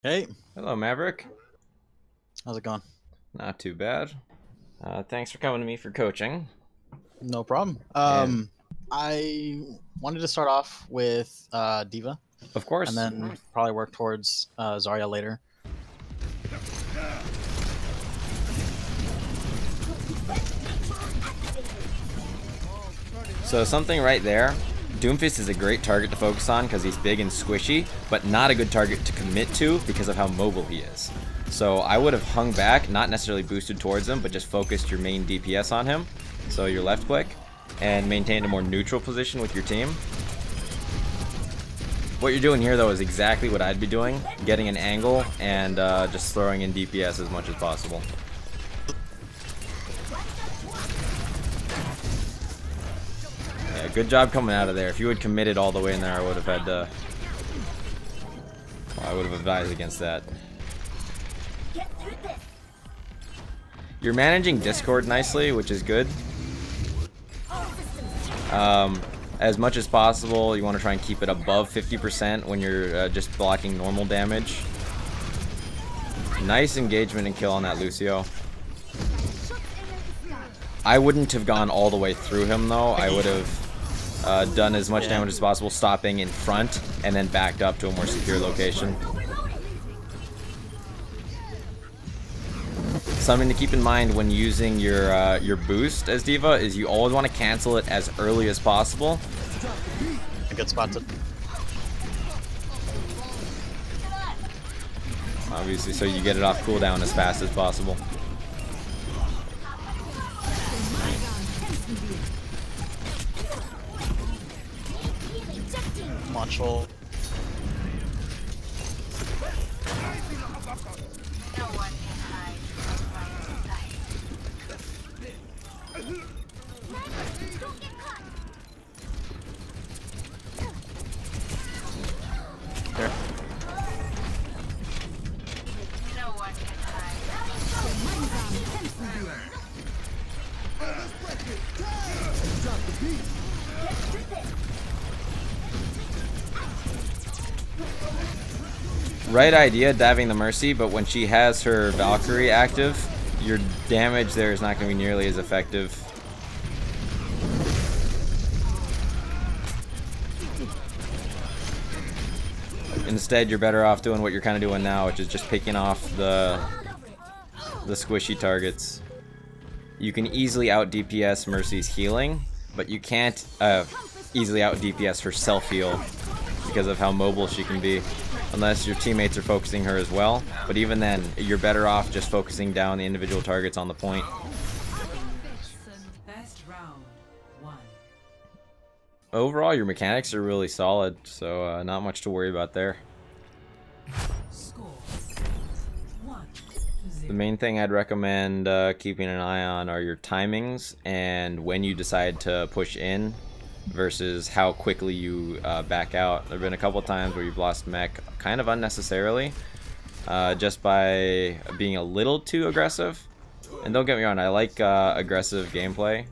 Hey, Hello, Maverick. how's it going? Not too bad. Thanks for coming to me for coaching. No problem. And I wanted to start off with d.va of and course, then probably work towards Zarya later. so something right there. Doomfist is a great target to focus on because he's big and squishy, but not a good target to commit to because of how mobile he is. So I would have hung back, not necessarily boosted towards him, but just focused your main DPS on him, so your left click, and maintained a more neutral position with your team. What you're doing here, though, is exactly what I'd be doing, getting an angle and just throwing in DPS as much as possible. Yeah, good job coming out of there. If you had committed all the way in there, I would have had to... Well, I would have advised against that. You're managing Discord nicely, which is good. As much as possible, you want to try and keep it above 50% when you're just blocking normal damage. Nice engagement and kill on that Lucio. I wouldn't have gone all the way through him, though. I would have done as much damage as possible, stopping in front, and then backed up to a more secure location. Something to keep in mind when using your boost as d.va is you always want to cancel it as early as possible. A good spot to... Obviously, so you get it off cooldown as fast as possible. Launchful. There. Right idea, diving the Mercy, but when she has her Valkyrie active, your damage there is not going to be nearly as effective. Instead, you're better off doing what you're kind of doing now, which is just picking off the squishy targets. You can easily out DPS Mercy's healing, but you can't easily out DPS her self-heal because of how mobile she can be, unless your teammates are focusing her as well. But even then, you're better off just focusing down the individual targets on the point. Overall, your mechanics are really solid, so not much to worry about there. The main thing I'd recommend keeping an eye on are your timings and when you decide to push in versus how quickly you back out. There have been a couple times where you've lost mech kind of unnecessarily just by being a little too aggressive. And don't get me wrong, I like aggressive gameplay.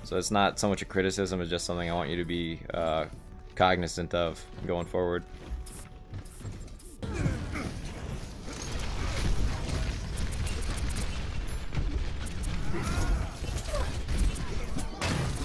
So it's not so much a criticism, it's just something I want you to be cognizant of going forward.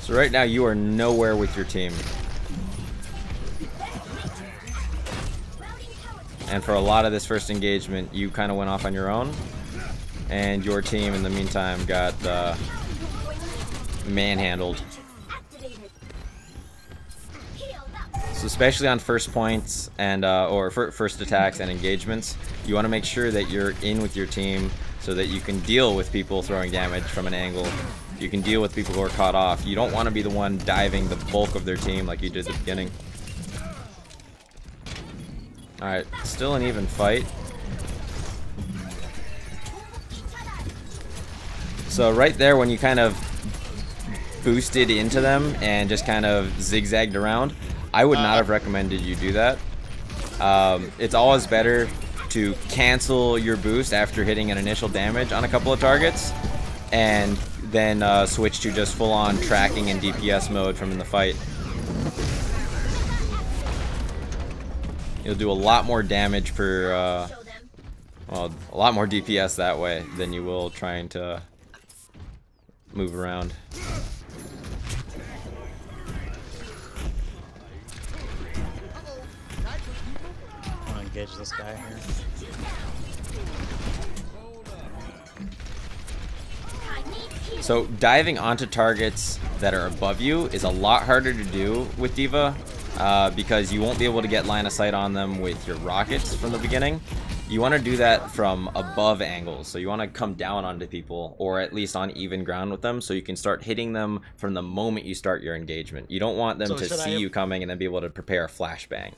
So right now you are nowhere with your team. And for a lot of this first engagement, you kind of went off on your own. And your team in the meantime got manhandled. So especially on first points and or first attacks and engagements, you want to make sure that you're in with your team so that you can deal with people throwing damage from an angle. You can deal with people who are caught off. You don't want to be the one diving the bulk of their team like you did at the beginning. Alright, still an even fight. So right there when you kind of boosted into them and just kind of zigzagged around, I would not have recommended you do that. It's always better to cancel your boost after hitting an initial damage on a couple of targets and then switch to just full-on tracking and DPS mode from in the fight. You'll do a lot more damage per, well, a lot more DPS that way than you will trying to move around. I'm gonna engage this guy here. So diving onto targets that are above you is a lot harder to do with d.va because you won't be able to get line of sight on them with your rockets from the beginning. You want to do that from above angles, so you want to come down onto people or at least on even ground with them so you can start hitting them from the moment you start your engagement. You don't want them to see you coming and then be able to prepare a flashbang.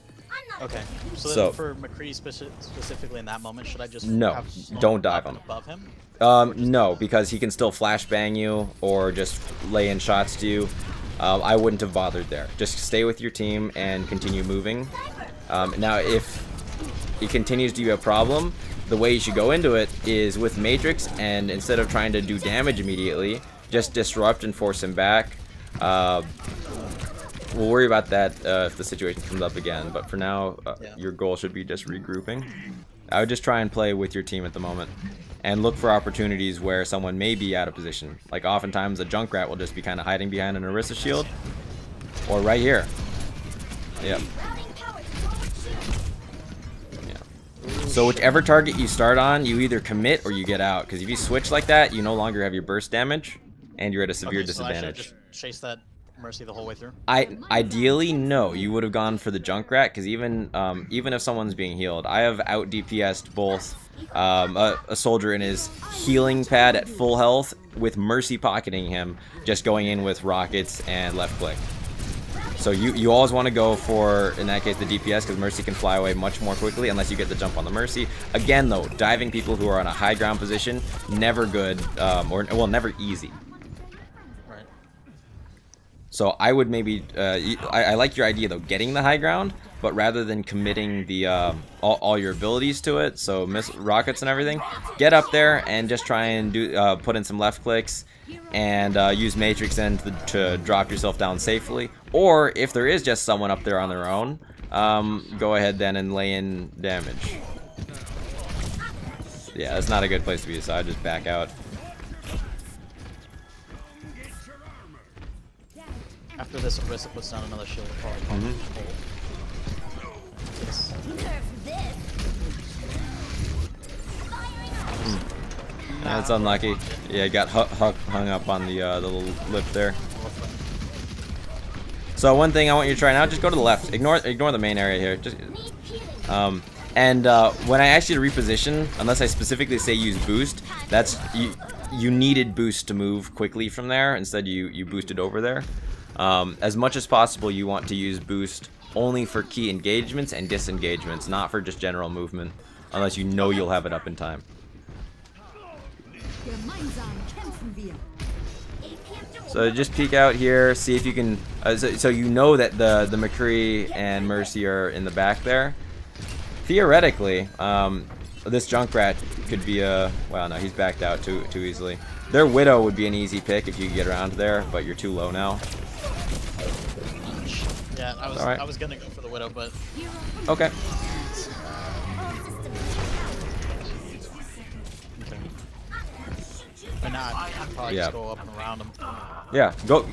Okay, so then for McCree specifically in that moment, should I just don't dive him above him? No, because he can still flashbang you or just lay in shots to you. I wouldn't have bothered there. Just stay with your team and continue moving. Now, if it continues to be a problem, the way you should go into it is with Matrix, and instead of trying to do damage immediately, just disrupt and force him back. We'll worry about that if the situation comes up again, but for now, your goal should be just regrouping. I would just try and play with your team at the moment, and look for opportunities where someone may be out of position. Like oftentimes a Junkrat will just be kind of hiding behind an Orisa shield, or right here. Yep. So whichever target you start on, you either commit or you get out, because if you switch like that, you no longer have your burst damage, and you're at a severe disadvantage. So I should just chase that Mercy the whole way through? Ideally, no. You would have gone for the Junkrat, because even if someone's being healed, I have out DPS'd both a soldier in his healing pad at full health with Mercy pocketing him, just going in with rockets and left click. So you always want to go for, in that case, the DPS, because Mercy can fly away much more quickly unless you get the jump on the Mercy. Again, though, diving people who are on a high ground position, never good, or well, never easy. Right. So I would maybe, I like your idea though, getting the high ground, but rather than committing the all your abilities to it, so miss rockets and everything, get up there and just try and do put in some left clicks and use Matrix End to drop yourself down safely. Or if there is just someone up there on their own, go ahead then and lay in damage. Yeah, that's not a good place to be, so I just back out. After this, Orisa puts down another shield. Probably That's unlucky. Yeah, got hung up on the little lip there. So one thing I want you to try now, just go to the left. Ignore the main area here. Just when I ask you to reposition, unless I specifically say use boost, that's you needed boost to move quickly from there. Instead, you boosted over there. As much as possible, you want to use boost only for key engagements and disengagements, not for just general movement, unless you know you'll have it up in time. So just peek out here, see if you can, so you know that the McCree and Mercy are in the back there. Theoretically, this Junkrat could be a, well no, he's backed out too easily. Their Widow would be an easy pick if you could get around there, but you're too low now. Yeah, I was gonna go for the Widow, but... Okay. Why not? Probably just go up and around him.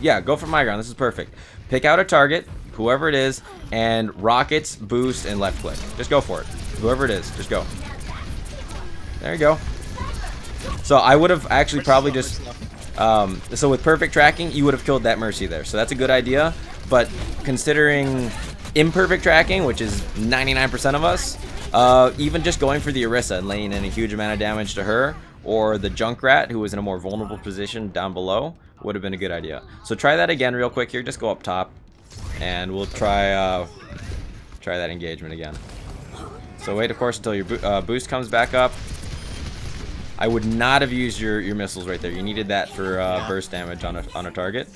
Yeah, go for my ground. This is perfect. Pick out a target, whoever it is, and rockets, boost, and left click. Just go for it. Whoever it is, just go. There you go. So I would have actually probably just... so with perfect tracking, you would have killed that Mercy there. So that's a good idea. But considering imperfect tracking, which is 99% of us, even just going for the Orisa and laying in a huge amount of damage to her, or the Junkrat, who was in a more vulnerable position down below, would have been a good idea. So try that again real quick here. Just go up top, and we'll try that engagement again. So wait, of course, until your boost comes back up. I would not have used your missiles right there. You needed that for burst damage on a target.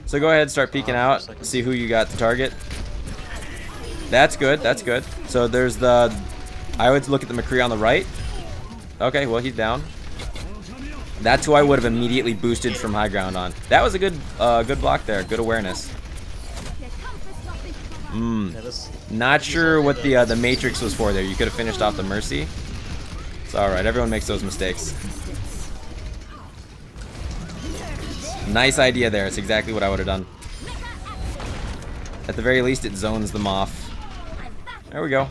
So go ahead, start peeking out, see who you got the target. That's good, that's good. So there's the... I would look at the McCree on the right. Okay, well, he's down. That's who I would have immediately boosted from high ground on. That was a good block there, good awareness. Yeah, Not sure what the Matrix was for there. You could have finished off the Mercy. It's alright, everyone makes those mistakes. Nice idea there, it's exactly what I would have done. At the very least, it zones them off. There we go.